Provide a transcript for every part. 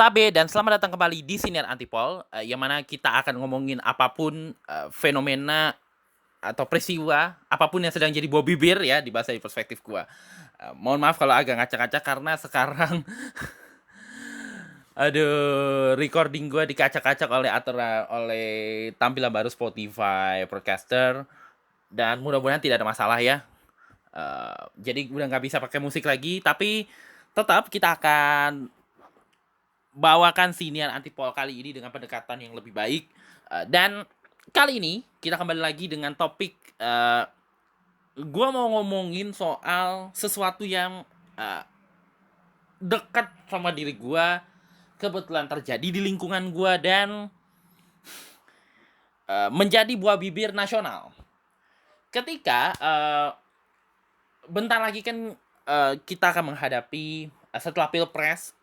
Tabe dan selamat datang kembali di Siniar Antipol, yang mana kita akan ngomongin apapun, fenomena atau peristiwa apapun yang sedang jadi buah bibir ya di bahasa perspektif gua. Mohon maaf kalau agak ngacak-ngacak karena sekarang aduh recording gua dikacak-kacak oleh tampilan baru Spotify Podcaster dan mudah-mudahan tidak ada masalah ya. Jadi udah nggak bisa pakai musik lagi, tapi tetap kita akan bawakan siniar antipol kali ini dengan pendekatan yang lebih baik. Dan kali ini kita kembali lagi dengan topik, gue mau ngomongin soal sesuatu yang dekat sama diri gue, kebetulan terjadi di lingkungan gue dan menjadi buah bibir nasional. Ketika bentar lagi kan kita akan menghadapi setelah pilpres,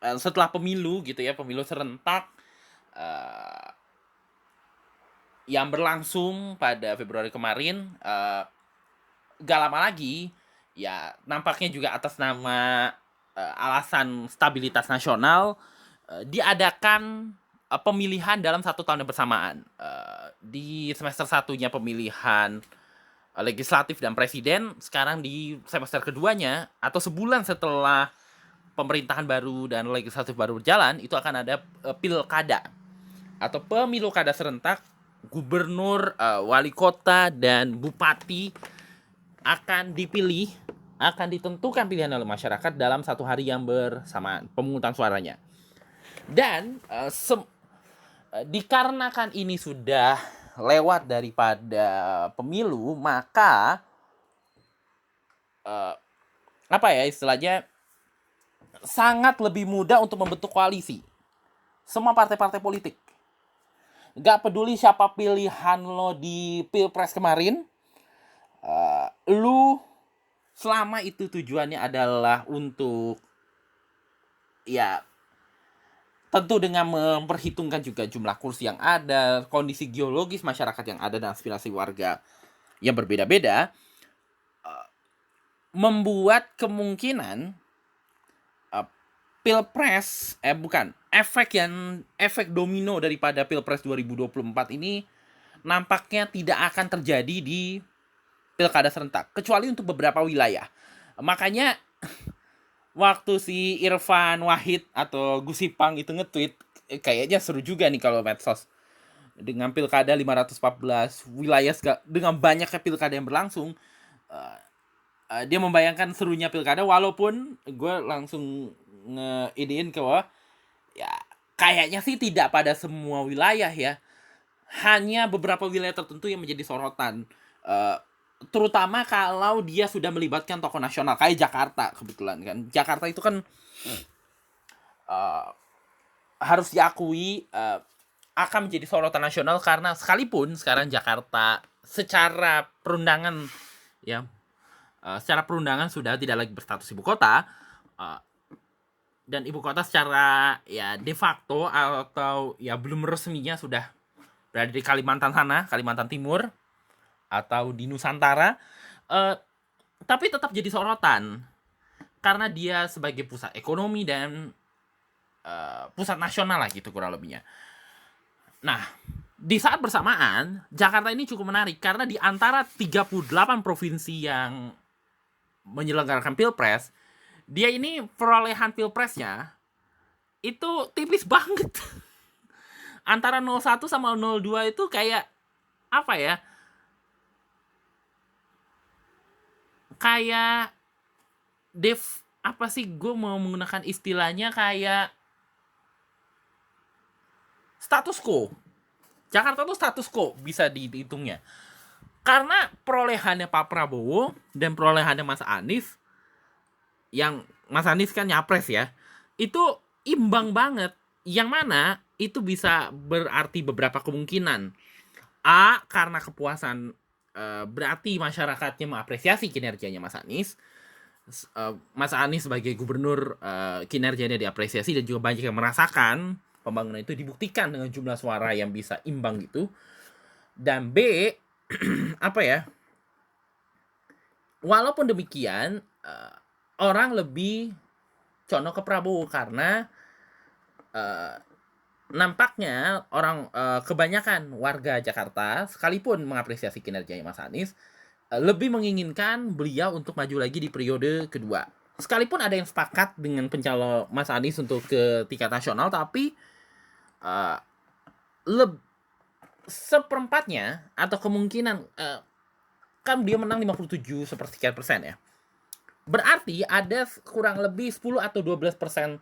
setelah pemilu gitu ya, pemilu serentak yang berlangsung pada Februari kemarin, gak lama lagi ya nampaknya juga atas nama alasan stabilitas nasional diadakan pemilihan dalam 1 tahun yang bersamaan. Di semester satunya pemilihan legislatif dan presiden, sekarang di semester keduanya atau sebulan setelah pemerintahan baru dan legislatif baru berjalan, itu akan ada pilkada atau pemilu kada serentak gubernur, wali kota dan bupati akan dipilih, akan ditentukan pilihan oleh masyarakat dalam 1 hari yang bersamaan pemungutan suaranya. Dan dikarenakan ini sudah lewat daripada pemilu, maka apa ya istilahnya, sangat lebih mudah untuk membentuk koalisi. Semua partai-partai politik, gak peduli siapa pilihan lo di pilpres kemarin, lu selama itu tujuannya adalah untuk ya tentu dengan memperhitungkan juga jumlah kursi yang ada, kondisi geologis masyarakat yang ada dan aspirasi warga yang berbeda-beda, membuat kemungkinan pilpres efek domino daripada pilpres 2024 ini nampaknya tidak akan terjadi di pilkada serentak, kecuali untuk beberapa wilayah. Makanya waktu si Irfan Wahid atau Gusipang itu nge-tweet, kayaknya seru juga nih kalau medsos. Dengan pilkada 514 wilayah dengan banyaknya pilkada yang berlangsung, dia membayangkan serunya pilkada, walaupun gue langsung ngeidein ke bawah, ya kayaknya sih tidak pada semua wilayah ya. Hanya beberapa wilayah tertentu yang menjadi sorotan. Terutama kalau dia sudah melibatkan tokoh nasional kayak Jakarta kebetulan kan. Jakarta itu kan harus diakui akan menjadi sorotan nasional karena sekalipun sekarang Jakarta secara perundangan ya secara perundangan sudah tidak lagi berstatus ibu kota, dan ibu kota secara ya de facto atau ya belum resminya sudah berada di Kalimantan sana, Kalimantan Timur atau di Nusantara, tapi tetap jadi sorotan karena dia sebagai pusat ekonomi dan pusat nasional lah gitu kurang lebihnya. Nah, di saat bersamaan Jakarta ini cukup menarik karena di antara 38 provinsi yang menyelenggarakan pilpres, dia ini perolehan pilpresnya itu tipis banget. Antara 01 sama 02 itu kayak apa ya? Kayak apa sih, gue mau menggunakan istilahnya kayak status quo. Jakarta tuh status quo bisa dihitungnya. Karena perolehannya Pak Prabowo dan perolehannya Mas Anies, yang Mas Anies kan nyapres ya, itu imbang banget. Yang mana itu bisa berarti beberapa kemungkinan. A, karena kepuasan, berarti masyarakatnya mengapresiasi kinerjanya Mas Anies. Mas Anies sebagai gubernur, kinerjanya diapresiasi dan juga banyak yang merasakan pembangunan itu dibuktikan dengan jumlah suara yang bisa imbang gitu. Dan B, apa ya? Walaupun demikian, orang lebih condong ke Prabowo karena eh, nampaknya kebanyakan warga Jakarta sekalipun mengapresiasi kinerjanya Mas Anies, lebih menginginkan beliau untuk maju lagi di periode kedua. Sekalipun ada yang sepakat dengan pencalon Mas Anies untuk ke tingkat nasional, tapi uh, seperempatnya atau kemungkinan kan dia menang 57,1% ya. Berarti ada kurang lebih 10 atau 12%,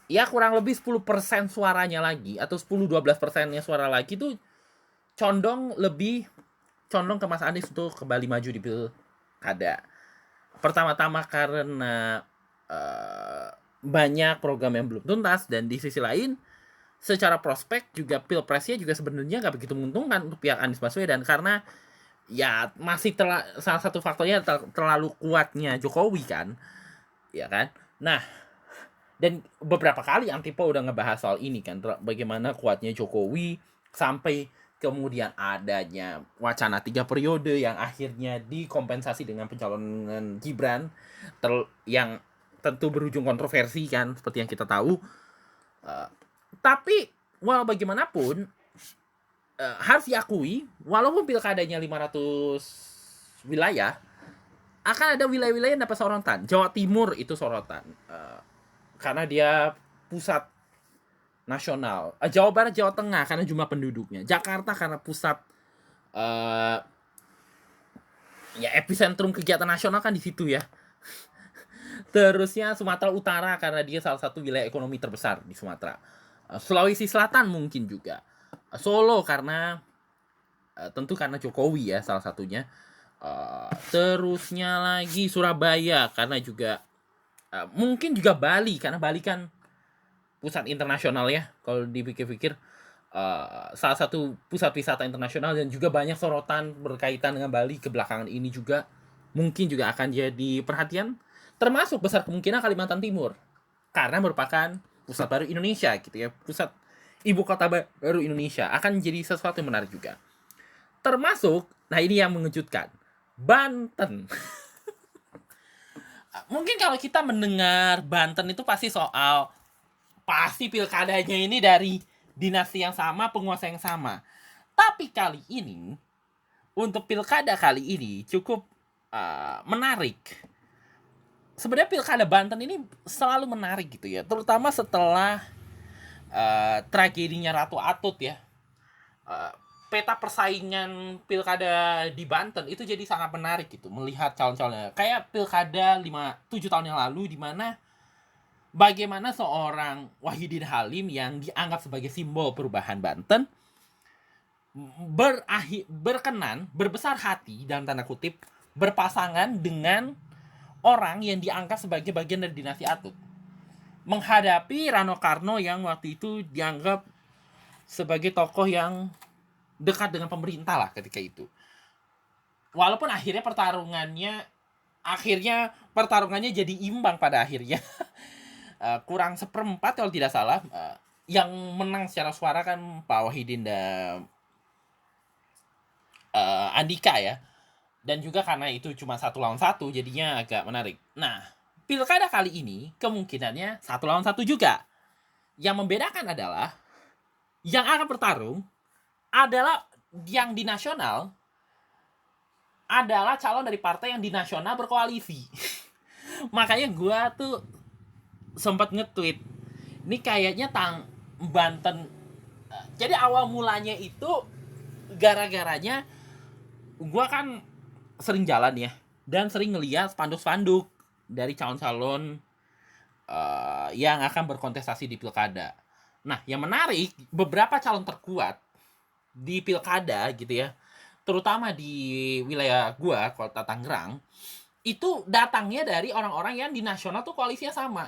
ya kurang lebih 10% suaranya lagi atau 10-12%-nya suara lagi tuh lebih condong ke Mas Anies untuk kembali maju di pilkada. Pertama-tama karena banyak program yang belum tuntas, dan di sisi lain secara prospek juga pilpresnya juga sebenarnya nggak begitu menguntungkan untuk pihak Anies Baswedan, karena ya masih salah satu faktornya terlalu kuatnya Jokowi kan, ya kan. Nah, dan beberapa kali Antipo udah ngebahas soal ini kan, bagaimana kuatnya Jokowi sampai kemudian adanya wacana 3 periode yang akhirnya dikompensasi dengan pencalonan Gibran yang tentu berujung kontroversi kan, seperti yang kita tahu. Tapi walau bagaimanapun harus diakui, walaupun pilkadanya 500 wilayah, akan ada wilayah-wilayah yang dapat sorotan. Jawa Timur itu sorotan karena dia pusat nasional. Jawa Barat, Jawa Tengah karena jumlah penduduknya. Jakarta karena pusat ya epicentrum kegiatan nasional kan di situ ya. Terusnya Sumatera Utara karena dia salah satu wilayah ekonomi terbesar di Sumatera. Sulawesi Selatan mungkin juga. Solo karena tentu karena Jokowi ya salah satunya. Terusnya lagi Surabaya karena juga mungkin juga Bali, karena Bali kan pusat internasional ya kalau dipikir-pikir, salah satu pusat wisata internasional, dan juga banyak sorotan berkaitan dengan Bali kebelakangan ini juga mungkin juga akan jadi perhatian. Termasuk besar kemungkinan Kalimantan Timur karena merupakan pusat baru Indonesia gitu ya, pusat ibu kota baru Indonesia, akan jadi sesuatu yang menarik juga. Termasuk, nah ini yang mengejutkan, Banten. Mungkin kalau kita mendengar Banten itu pasti pilkadanya ini dari dinasti yang sama, penguasa yang sama. Tapi kali ini, untuk pilkada kali ini cukup menarik. Sebenarnya pilkada Banten ini selalu menarik gitu ya, terutama setelah tragedinya Ratu Atut ya. Peta persaingan pilkada di Banten itu jadi sangat menarik gitu, melihat calon-calonnya. Kayak pilkada 7 tahun yang lalu, di mana bagaimana seorang Wahidin Halim yang dianggap sebagai simbol perubahan Banten berbesar hati dalam tanda kutip, berpasangan dengan orang yang dianggap sebagai bagian dari dinasti Atut, menghadapi Rano Karno yang waktu itu dianggap sebagai tokoh yang dekat dengan pemerintah lah ketika itu. Walaupun akhirnya pertarungannya jadi imbang pada akhirnya. Kurang seperempat kalau tidak salah. Yang menang secara suara kan Pak Wahidin dan Andika ya. Dan juga karena itu cuma 1 lawan 1, jadinya agak menarik. Nah, pilkada kali ini kemungkinannya 1 lawan 1 juga. Yang membedakan adalah yang akan bertarung adalah yang di nasional adalah calon dari partai yang di nasional berkoalisi. Makanya gue tuh sempat nge-tweet, ini kayaknya Banten. Jadi awal mulanya itu gara-garanya gue kan sering jalan ya, dan sering ngeliat spanduk-spanduk dari calon-calon yang akan berkontestasi di pilkada. Nah, yang menarik, beberapa calon terkuat di pilkada gitu ya, terutama di wilayah gua, Kota Tangerang, itu datangnya dari orang-orang yang di nasional tuh koalisinya sama.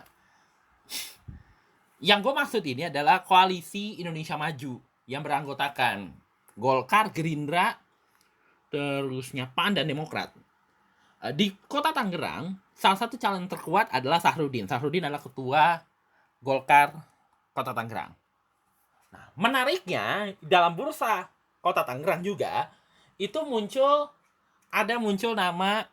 Yang gue maksud ini adalah koalisi Indonesia Maju yang beranggotakan Golkar, Gerindra, terusnya PAN dan Demokrat. Di Kota Tangerang, salah satu calon terkuat adalah Sahrudin. Sahrudin adalah ketua Golkar Kota Tangerang. Nah, menariknya dalam bursa Kota Tangerang juga itu muncul nama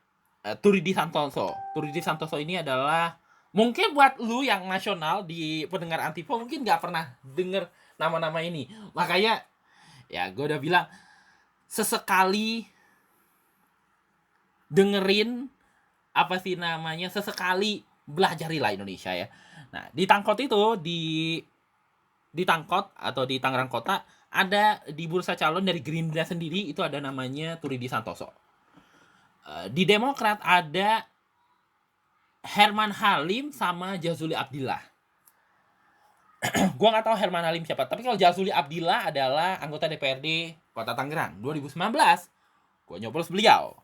Turidi Santoso. Turidi Santoso ini adalah Mungkin buat lu yang nasional di pendengar Antifa mungkin nggak pernah denger nama-nama ini. Makanya ya gue udah bilang sesekali dengerin apa sih namanya, sesekali belajarilah Indonesia ya. Nah, di Tangkot itu di Tangkot atau di Tangerang Kota ada di bursa calon dari Gerindra sendiri itu ada namanya Turidi Santoso. Di Demokrat ada Herman Halim sama Jazuli Abdillah. Gua nggak tahu Herman Halim siapa, tapi kalau Jazuli Abdillah adalah anggota DPRD Kota Tangerang 2019. Gua nyoblos beliau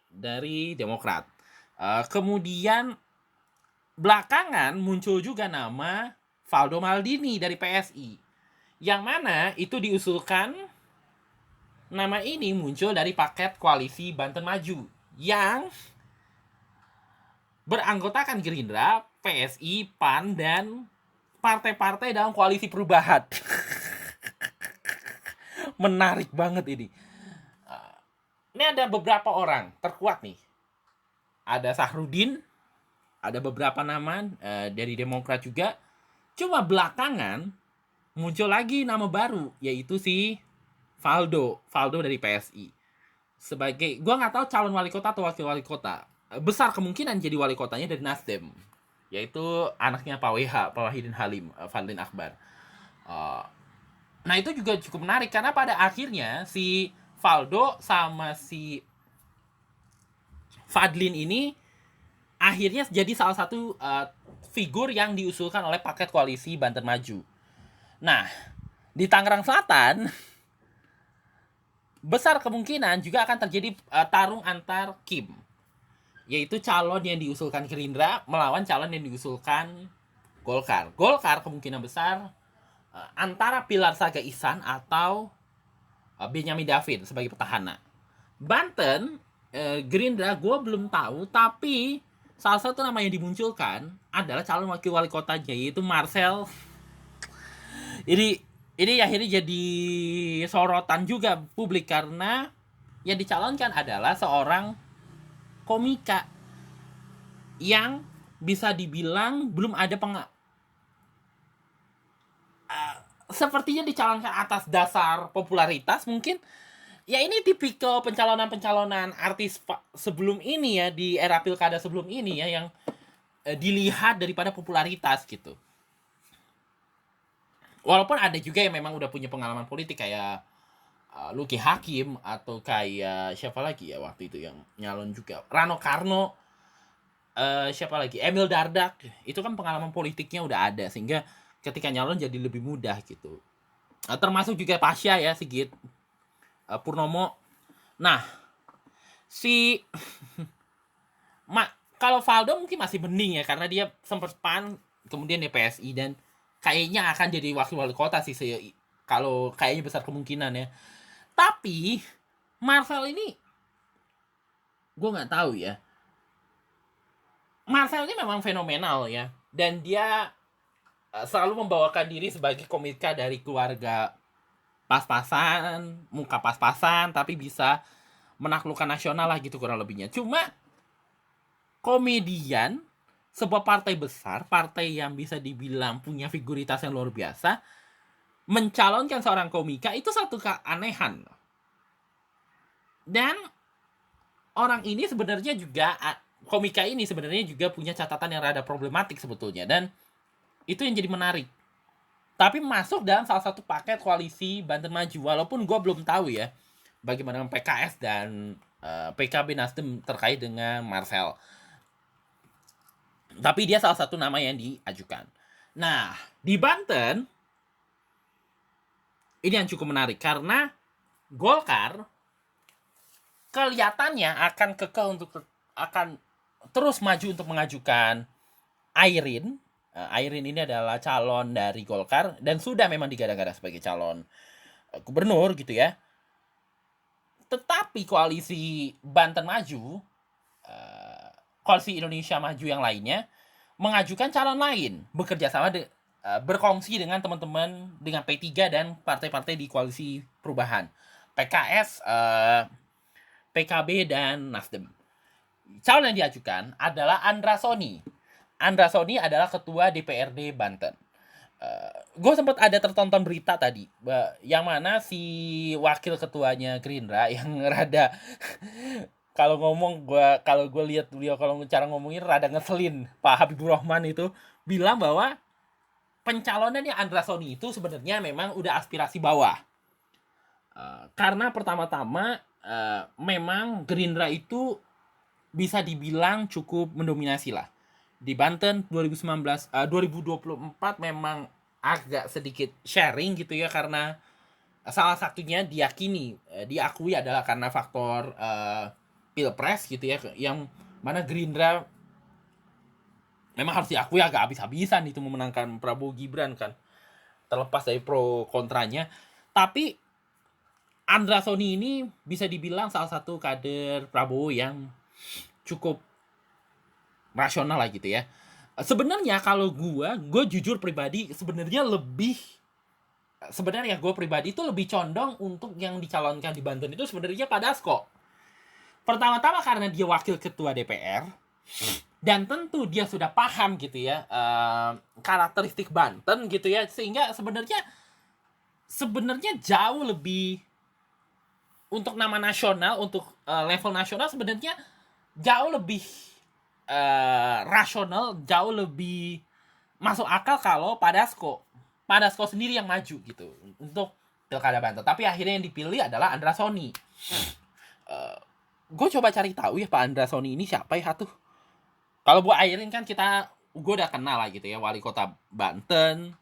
dari Demokrat. Kemudian belakangan muncul juga nama Valdo Maldini dari PSI. Yang mana itu diusulkan, nama ini muncul dari paket koalisi Banten Maju yang beranggotakan Gerindra, PSI, PAN, dan partai-partai dalam koalisi perubahan. Menarik banget ini. Ini ada beberapa orang terkuat nih. Ada Sahrudin, ada beberapa nama dari Demokrat juga. Cuma belakangan muncul lagi nama baru, yaitu si Valdo dari PSI. Sebagai, gua nggak tahu calon wali kota atau wakil wali kota. Besar kemungkinan jadi wali kotanya dari Nasdem, yaitu anaknya Pak Wahidin Halim, Fadlin Akbar. Nah itu juga cukup menarik karena pada akhirnya si Valdo sama si Fadlin ini akhirnya jadi salah satu figur yang diusulkan oleh paket koalisi Banten Maju. Nah, di Tangerang Selatan besar kemungkinan juga akan terjadi tarung antar Kim, yaitu calon yang diusulkan Gerindra melawan calon yang diusulkan Golkar. Golkar kemungkinan besar antara Pilar Saga Ihsan atau Benyamin David sebagai petahana. Banten, Gerindra gue belum tahu, tapi salah satu nama yang dimunculkan adalah calon wakil wali kotanya, yaitu Marcel. Ini akhirnya jadi sorotan juga publik karena yang dicalonkan adalah seorang komika yang bisa dibilang belum ada sepertinya dicalonkan atas dasar popularitas mungkin. Ya ini tipikal pencalonan artis sebelum ini ya, di era pilkada sebelum ini ya, yang dilihat daripada popularitas gitu. Walaupun ada juga yang memang udah punya pengalaman politik kayak Luki Hakim atau kayak siapa lagi ya waktu itu yang nyalon juga, Rano Karno, siapa lagi, Emil Dardak. Itu kan pengalaman politiknya udah ada sehingga ketika nyalon jadi lebih mudah gitu. Termasuk juga Pasha ya, Sigit Purnomo. Nah, si kalau Valdo mungkin masih mending ya karena dia sempat PAN kemudian di PSI dan kayaknya akan jadi wakil wali kota sih kalau kayaknya besar kemungkinan ya. Tapi Marcel ini gue nggak tahu ya. Marcel ini memang fenomenal ya, dan dia selalu membawakan diri sebagai komika dari keluarga pas-pasan, muka pas-pasan, tapi bisa menaklukkan nasional lah gitu kurang lebihnya. Cuma komedian sebuah partai besar, partai yang bisa dibilang punya figuritas yang luar biasa, mencalonkan seorang komika itu satu keanehan. Dan orang ini sebenarnya juga, komika ini sebenarnya juga punya catatan yang rada problematik sebetulnya, dan itu yang jadi menarik. Tapi masuk dalam salah satu paket koalisi Banten Maju, walaupun gue belum tahu ya bagaimana PKS dan PKB Nasdem terkait dengan Marcel. Tapi dia salah satu nama yang diajukan. Nah, di Banten ini yang cukup menarik karena Golkar kelihatannya akan kekeh akan terus maju untuk mengajukan Airin. Airin ini adalah calon dari Golkar dan sudah memang digadang-gadang sebagai calon gubernur gitu ya. Tetapi koalisi Banten Maju, koalisi Indonesia Maju yang lainnya mengajukan calon lain, bekerja sama berkongsi dengan teman-teman dengan P3 dan partai-partai di koalisi perubahan, PKS, PKB dan Nasdem. Calon yang diajukan adalah Andra Soni. Andra Sony adalah ketua DPRD Banten. Gue sempat ada tertonton berita tadi, yang mana si wakil ketuanya Gerindra yang rada kalau gue lihat beliau kalau cara ngomongin rada ngeselin, Pak Habibur Rahman itu bilang bahwa pencalonannya Andra Sony itu sebenarnya memang udah aspirasi bawah. Karena pertama-tama memang Gerindra itu bisa dibilang cukup mendominasi lah. Di Banten 2024 memang agak sedikit sharing gitu ya, karena salah satunya diakui adalah karena faktor pilpres gitu ya, yang mana Gerindra memang harus diakui agak habis-habisan itu memenangkan Prabowo Gibran kan, terlepas dari pro kontranya. Tapi Andra Sony ini bisa dibilang salah satu kader Prabowo yang cukup rasional lah gitu ya. Sebenarnya kalau gue jujur pribadi sebenarnya gue pribadi itu lebih condong untuk yang dicalonkan di Banten itu sebenarnya Pak Dasko. Pertama-tama karena dia wakil ketua DPR, dan tentu dia sudah paham gitu ya karakteristik Banten gitu ya, sehingga sebenarnya jauh lebih untuk nama nasional, untuk level nasional sebenarnya jauh lebih rasional, jauh lebih masuk akal kalau Pak Dasko sendiri yang maju gitu untuk pilkada Banten. Tapi akhirnya yang dipilih adalah Andra Sony. Gue coba cari tahu ya Pak Andra Sony ini siapa ya tuh. Kalau Bu Airin kan gue udah kenal lah gitu ya, wali kota Banten.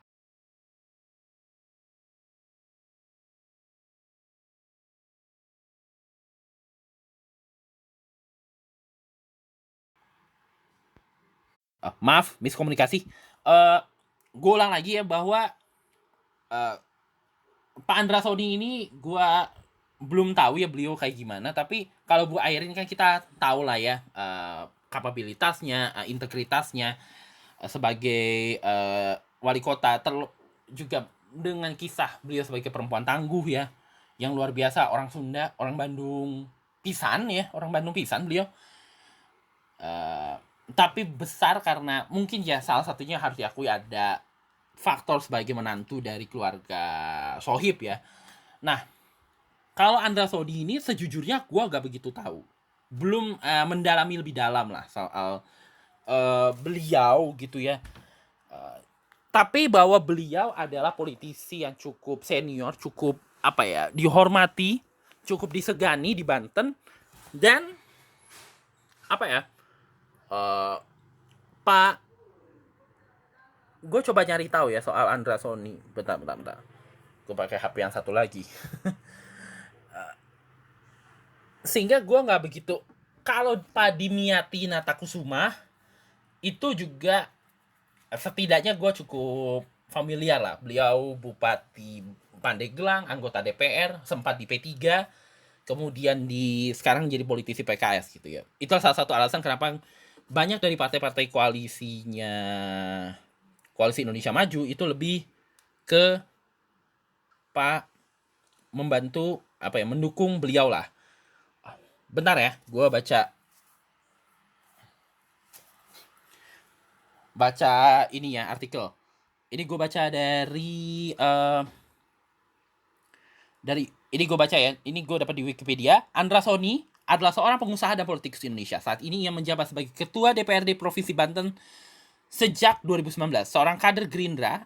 Maaf, miskomunikasi. Gue ulang lagi ya bahwa Pak Andra Sony ini gue belum tahu ya beliau kayak gimana, tapi kalau Bu Airin kan kita tahu lah ya kapabilitasnya, integritasnya sebagai wali kota, juga dengan kisah beliau sebagai perempuan tangguh ya, yang luar biasa, orang Sunda, orang Bandung pisan ya, orang Bandung pisan beliau. Tapi besar karena mungkin ya salah satunya harus diakui ada faktor sebagai menantu dari keluarga Sohib ya. Nah, kalau Andra Sodi ini sejujurnya gue gak begitu tahu, belum mendalami lebih dalam lah soal beliau gitu ya. Tapi bahwa beliau adalah politisi yang cukup senior, cukup apa ya, dihormati, cukup disegani di Banten, dan apa ya, Pak, gue coba nyari tahu ya soal Andra Sony. Bentar. Gue pakai HP yang satu lagi. Sehingga gue nggak begitu. Kalau Pak Dimyati Natakusuma itu juga setidaknya gue cukup familiar lah. Beliau Bupati Pandeglang, anggota DPR, sempat di P3, kemudian sekarang jadi politisi PKS gitu ya. Itu salah satu alasan kenapa banyak dari partai-partai koalisi Indonesia Maju itu lebih ke Pak membantu apa ya, mendukung beliau lah. Bentar ya, gue baca ini ya, artikel. Ini gue baca ini gue baca ya. Ini gue dapat di Wikipedia. Andra Sony adalah seorang pengusaha dan politikus Indonesia. Saat ini ia menjabat sebagai Ketua DPRD Provinsi Banten sejak 2019. Seorang kader Gerindra,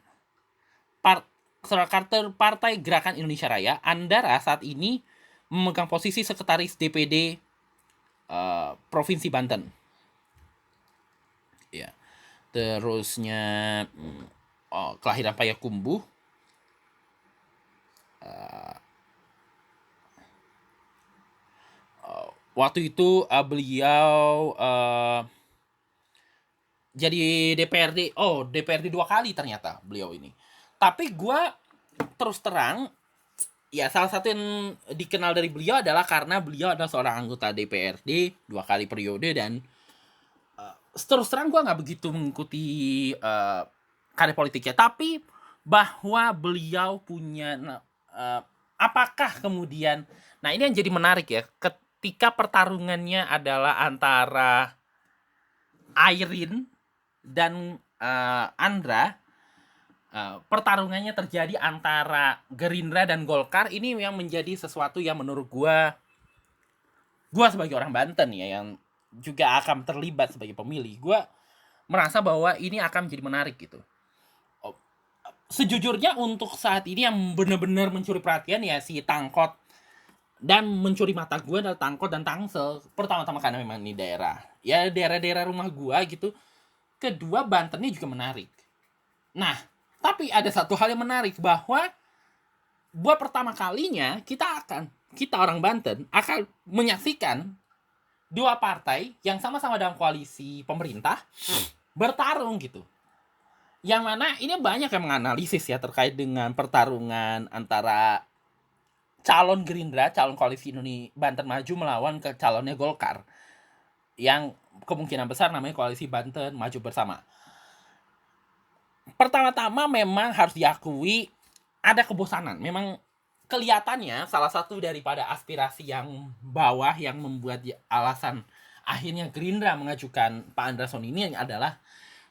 seorang kader Partai Gerakan Indonesia Raya. Andara saat ini memegang posisi Sekretaris DPD Provinsi Banten. Ya. Terusnya kelahiran Payakumbuh. Waktu itu beliau jadi DPRD 2 kali ternyata beliau ini. Tapi gue terus terang ya, salah satu yang dikenal dari beliau adalah karena beliau adalah seorang anggota DPRD 2 kali periode, dan terus terang gue nggak begitu mengikuti karir politiknya. Tapi bahwa beliau punya apakah kemudian, nah ini yang jadi menarik ya, ketika pertarungannya adalah antara Airin dan Andra, pertarungannya terjadi antara Gerindra dan Golkar. Ini yang menjadi sesuatu yang menurut gua sebagai orang Banten ya, yang juga akan terlibat sebagai pemilih, gua merasa bahwa ini akan menjadi menarik gitu. Sejujurnya untuk saat ini yang benar-benar mencuri perhatian ya si Tangkot, dan mencuri mata gue adalah Tangkot dan Tangsel. Pertama-tama karena memang ini daerah-daerah rumah gue gitu. Kedua, Bantennya juga menarik. Nah, tapi ada satu hal yang menarik, bahwa buat pertama kalinya kita orang Banten akan menyaksikan dua partai yang sama-sama dalam koalisi pemerintah bertarung gitu. Yang mana ini banyak yang menganalisis ya terkait dengan pertarungan antara calon Gerindra, calon koalisi Indonesia Banten Maju melawan ke calonnya Golkar, yang kemungkinan besar namanya koalisi Banten Maju Bersama. Pertama-tama memang harus diakui ada kebosanan. Memang kelihatannya salah satu daripada aspirasi yang bawah yang membuat alasan akhirnya Gerindra mengajukan Pak Anderson ini adalah,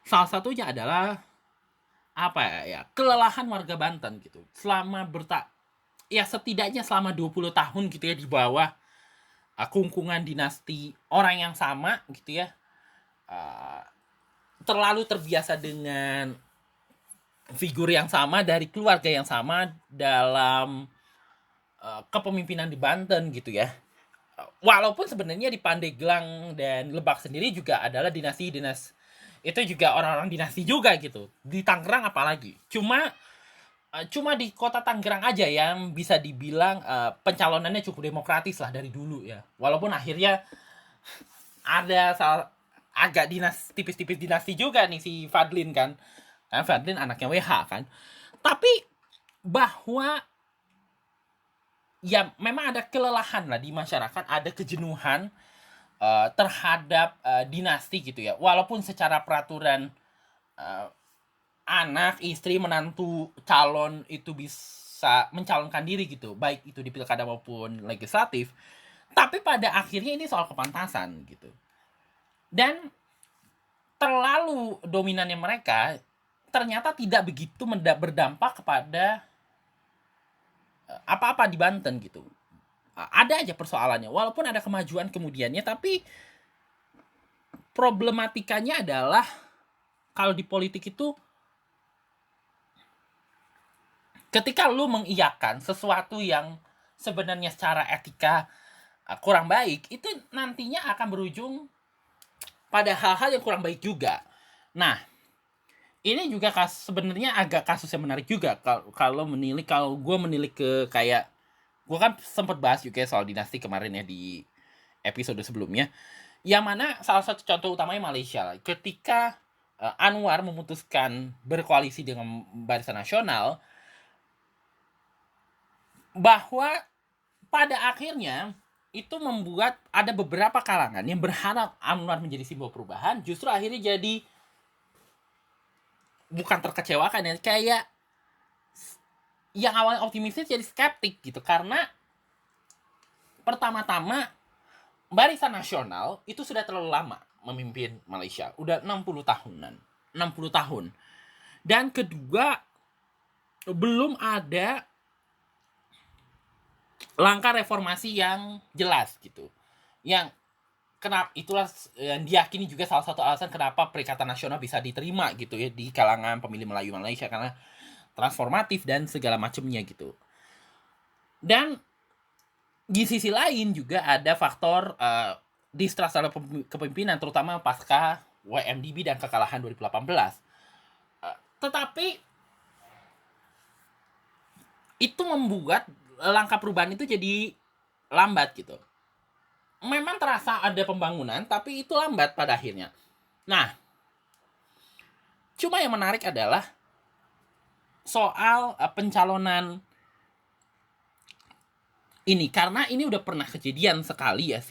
salah satunya adalah apa ya, kelelahan warga Banten gitu. Setidaknya selama 20 tahun gitu ya, di bawah kungkungan dinasti orang yang sama gitu ya, terlalu terbiasa dengan figur yang sama dari keluarga yang sama dalam kepemimpinan di Banten gitu ya. Walaupun sebenarnya di Pandeglang dan Lebak sendiri juga adalah dinasti itu juga orang-orang dinasti juga gitu. Di Tangerang apalagi. Cuma di kota Tangerang aja yang bisa dibilang pencalonannya cukup demokratis lah dari dulu ya. Walaupun akhirnya ada agak tipis-tipis dinasti juga nih si Fadlin kan. Karena Fadlin anaknya WH kan. Tapi bahwa ya memang ada kelelahan lah di masyarakat, ada kejenuhan terhadap dinasti gitu ya. Walaupun secara peraturan anak, istri, menantu, calon itu bisa mencalonkan diri gitu, baik itu di pilkada maupun legislatif, tapi pada akhirnya ini soal kepantasan gitu. Dan terlalu dominannya mereka ternyata tidak begitu berdampak kepada apa-apa di Banten gitu. Ada aja persoalannya, walaupun ada kemajuan kemudiannya, tapi problematikanya adalah kalau di politik itu ketika lu mengiyakan sesuatu yang sebenarnya secara etika kurang baik, itu nantinya akan berujung pada hal-hal yang kurang baik juga. Nah, ini juga sebenarnya agak kasus yang menarik juga kalau gue menilik ke kayak, gue kan sempat bahas juga soal dinasti kemarin ya di episode sebelumnya, yang mana salah satu contoh utamanya Malaysia. Ketika Anwar memutuskan berkoalisi dengan Barisan Nasional, bahwa pada akhirnya itu membuat ada beberapa kalangan yang berharap Anwar menjadi simbol perubahan, justru akhirnya jadi bukan terkecewakan ya, kayak yang awalnya optimistis jadi skeptik gitu. Karena pertama-tama Barisan Nasional itu sudah terlalu lama memimpin Malaysia, udah 60 tahun. Dan kedua, belum ada langkah reformasi yang jelas gitu. Yang kenapa itulah yang diyakini juga salah satu alasan kenapa Perikatan Nasional bisa diterima gitu ya di kalangan pemilih Melayu Malaysia, karena transformatif dan segala macamnya gitu. Dan di sisi lain juga ada faktor distrust terhadap kepemimpinan, terutama pasca YMDB dan kekalahan 2018. Tetapi itu membuat langkah perubahan itu jadi lambat gitu. Memang terasa ada pembangunan, tapi itu lambat pada akhirnya. Nah, cuma yang menarik adalah soal pencalonan ini, karena ini udah pernah kejadian sekali ya,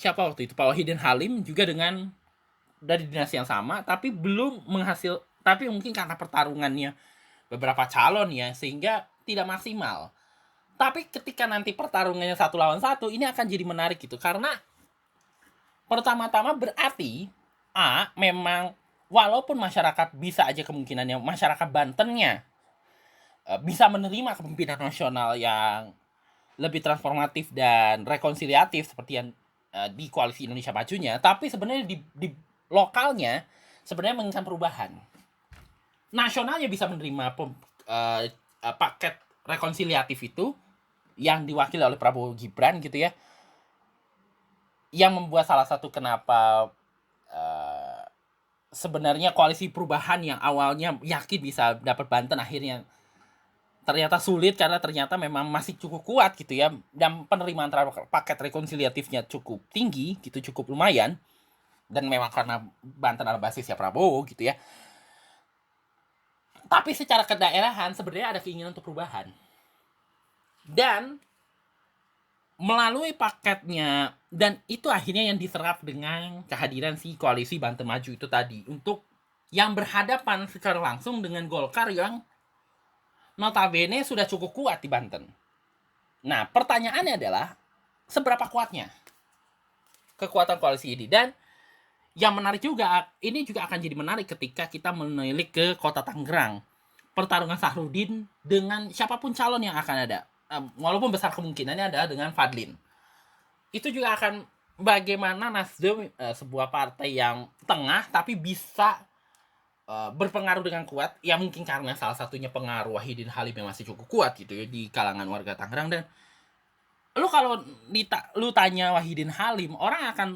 siapa waktu itu, Pak Wahidin Halim juga dengan dari dinasti yang sama, tapi belum tapi mungkin karena pertarungannya beberapa calon ya, sehingga tidak maksimal. Tapi ketika nanti pertarungannya 1 lawan 1, ini akan jadi menarik gitu. Karena pertama-tama berarti memang walaupun masyarakat bisa aja kemungkinannya masyarakat Bantennya bisa menerima kepemimpinan nasional yang lebih transformatif dan rekonsiliatif seperti yang di koalisi Indonesia Majunya, tapi sebenarnya di lokalnya sebenarnya menginginkan perubahan. Nasionalnya bisa menerima paket rekonsiliatif itu yang diwakili oleh Prabowo Gibran gitu ya, yang membuat salah satu kenapa sebenarnya koalisi perubahan yang awalnya yakin bisa dapat Banten akhirnya ternyata sulit karena ternyata memang masih cukup kuat gitu ya, dan penerimaan terhadap paket rekonsiliatifnya cukup tinggi gitu, cukup lumayan, dan memang karena Banten adalah basisnya Prabowo gitu ya. Tapi secara kedaerahan sebenarnya ada keinginan untuk perubahan, dan melalui paketnya, dan itu akhirnya yang diserap dengan kehadiran si koalisi Banten Maju itu tadi, untuk yang berhadapan secara langsung dengan Golkar yang notabene sudah cukup kuat di Banten. Nah, pertanyaannya adalah seberapa kuatnya kekuatan koalisi ini. Dan yang menarik juga, ini juga akan jadi menarik ketika kita menilik ke kota Tangerang. Pertarungan Sahrudin dengan siapapun calon yang akan ada. Walaupun besar kemungkinannya adalah dengan Fadlin. Itu juga akan bagaimana Nasdem, sebuah partai yang tengah tapi bisa berpengaruh dengan kuat. Ya mungkin karena salah satunya pengaruh Wahidin Halim yang masih cukup kuat gitu ya di kalangan warga Tangerang. Dan lu kalau lu tanya Wahidin Halim, orang akan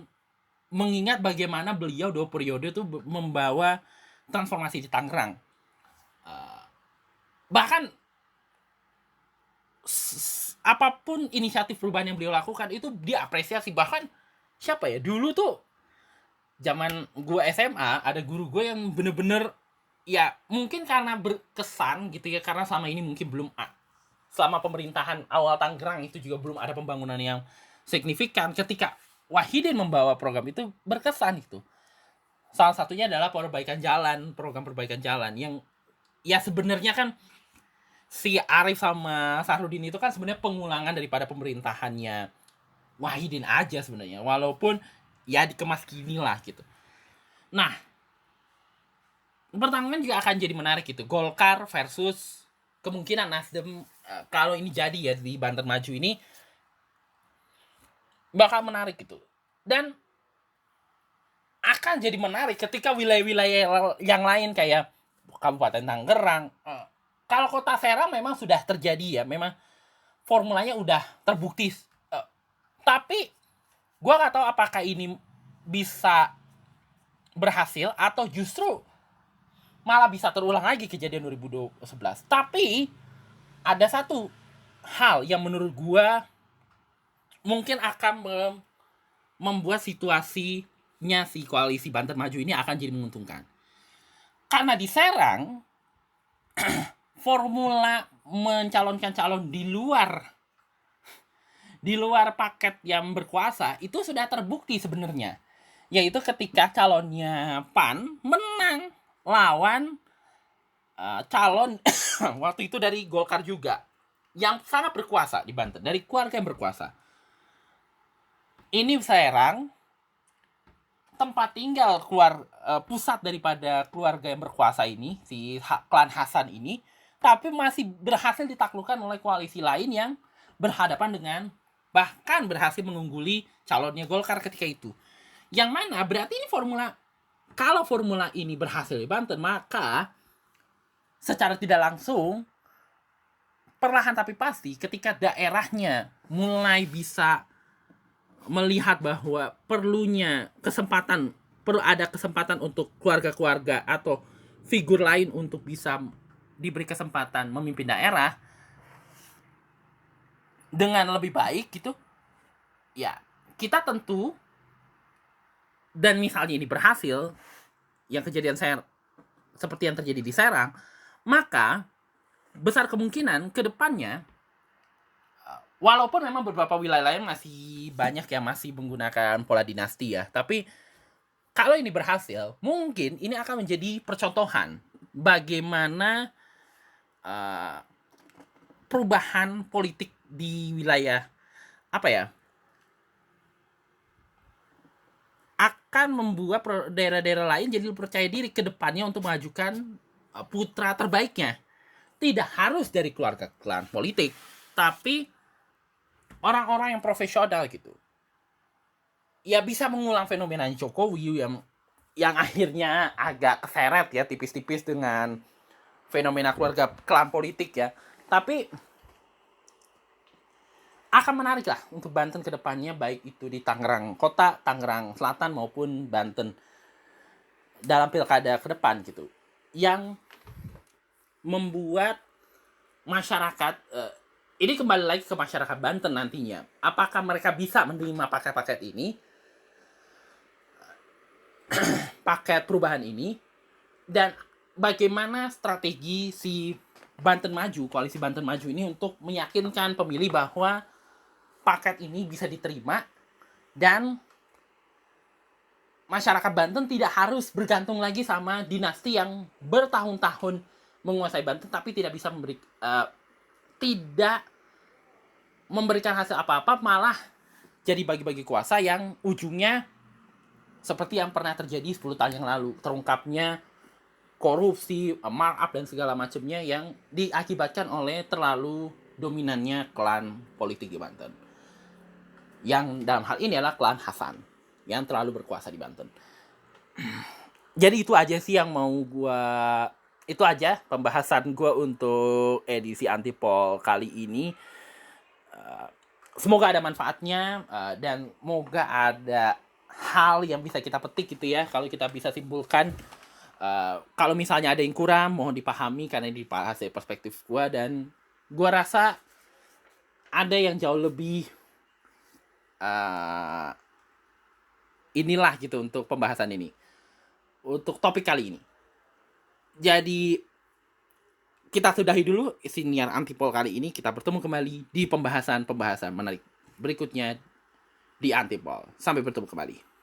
mengingat bagaimana beliau 2 periode itu membawa transformasi di Tangerang. Bahkan apapun inisiatif perubahan yang beliau lakukan itu diapresiasi. Bahkan siapa ya dulu tuh zaman gue SMA ada guru gue yang bener-bener ya mungkin karena berkesan gitu ya, karena selama ini mungkin belum selama pemerintahan awal Tangerang itu juga belum ada pembangunan yang signifikan. Ketika Wahidin membawa program itu berkesan itu. Salah satunya adalah perbaikan jalan, program perbaikan jalan yang ya sebenarnya kan si Arif sama Sahrudin itu kan sebenarnya pengulangan daripada pemerintahannya Wahidin aja sebenarnya, walaupun ya dikemas gini lah gitu. Nah, pertarungan juga akan jadi menarik gitu, Golkar versus kemungkinan Nasdem. Kalau ini jadi ya di Banten Maju ini bakal menarik gitu. Dan akan jadi menarik ketika wilayah-wilayah yang lain kayak Kabupaten Tangerang, kalau Kota Serang memang sudah terjadi ya, memang formulanya udah terbukti. Tapi gue gak tahu apakah ini bisa berhasil atau justru malah bisa terulang lagi kejadian 2011. Tapi ada satu hal yang menurut gue mungkin akan membuat situasinya si koalisi Banten Maju ini akan jadi menguntungkan. Karena di Serang formula mencalonkan calon di luar paket yang berkuasa itu sudah terbukti sebenarnya, yaitu ketika calonnya PAN menang lawan calon waktu itu dari Golkar juga yang sangat berkuasa di Banten, dari keluarga yang berkuasa. Ini Serang tempat tinggal pusat daripada keluarga yang berkuasa ini, si klan Hasan ini, tapi masih berhasil ditaklukkan oleh koalisi lain yang berhadapan dengan, bahkan berhasil mengungguli calonnya Golkar ketika itu. Yang mana berarti ini kalau formula ini berhasil di Banten, maka secara tidak langsung, perlahan tapi pasti, ketika daerahnya mulai bisa melihat bahwa perlu ada kesempatan untuk keluarga-keluarga atau figur lain untuk bisa diberi kesempatan memimpin daerah dengan lebih baik gitu, ya kita tentu, dan misalnya ini berhasil, yang kejadian seperti yang terjadi di Serang, maka besar kemungkinan ke depannya, walaupun memang beberapa wilayah lain masih banyak yang masih menggunakan pola dinasti ya, tapi kalau ini berhasil, mungkin ini akan menjadi percontohan bagaimana perubahan politik di wilayah akan membuat daerah-daerah lain jadi lebih percaya diri ke depannya untuk mengajukan putra terbaiknya. Tidak harus dari keluarga klan politik, tapi orang-orang yang profesional gitu. Ya bisa mengulang fenomena Jokowi yang akhirnya agak keseret ya, tipis-tipis dengan fenomena keluarga klan politik ya. Tapi akan menarik lah untuk Banten ke depannya, baik itu di Tangerang Kota, Tangerang Selatan maupun Banten dalam pilkada ke depan gitu. Yang membuat masyarakat ini kembali lagi ke masyarakat Banten nantinya. Apakah mereka bisa menerima paket-paket ini? Paket perubahan ini, dan bagaimana strategi si Banten Maju, koalisi Banten Maju ini untuk meyakinkan pemilih bahwa paket ini bisa diterima dan masyarakat Banten tidak harus bergantung lagi sama dinasti yang bertahun-tahun menguasai Banten tapi tidak bisa tidak memberikan hasil apa-apa, malah jadi bagi-bagi kuasa yang ujungnya seperti yang pernah terjadi 10 tahun yang lalu, terungkapnya korupsi, markup dan segala macamnya yang diakibatkan oleh terlalu dominannya klan politik di Banten. Yang dalam hal ini adalah klan Hasan yang terlalu berkuasa di Banten. Jadi itu aja sih yang mau itu aja pembahasan gue untuk edisi Antipol kali ini. Semoga ada manfaatnya dan semoga ada hal yang bisa kita petik gitu ya, kalau kita bisa simpulkan. Kalau misalnya ada yang kurang mohon dipahami karena ini dibahas dari perspektif gue, dan gue rasa ada yang jauh lebih inilah gitu untuk pembahasan ini, untuk topik kali ini. Jadi kita sudahi dulu siniar Antipol kali ini. Kita bertemu kembali di pembahasan menarik berikutnya di Antipol. Sampai bertemu kembali.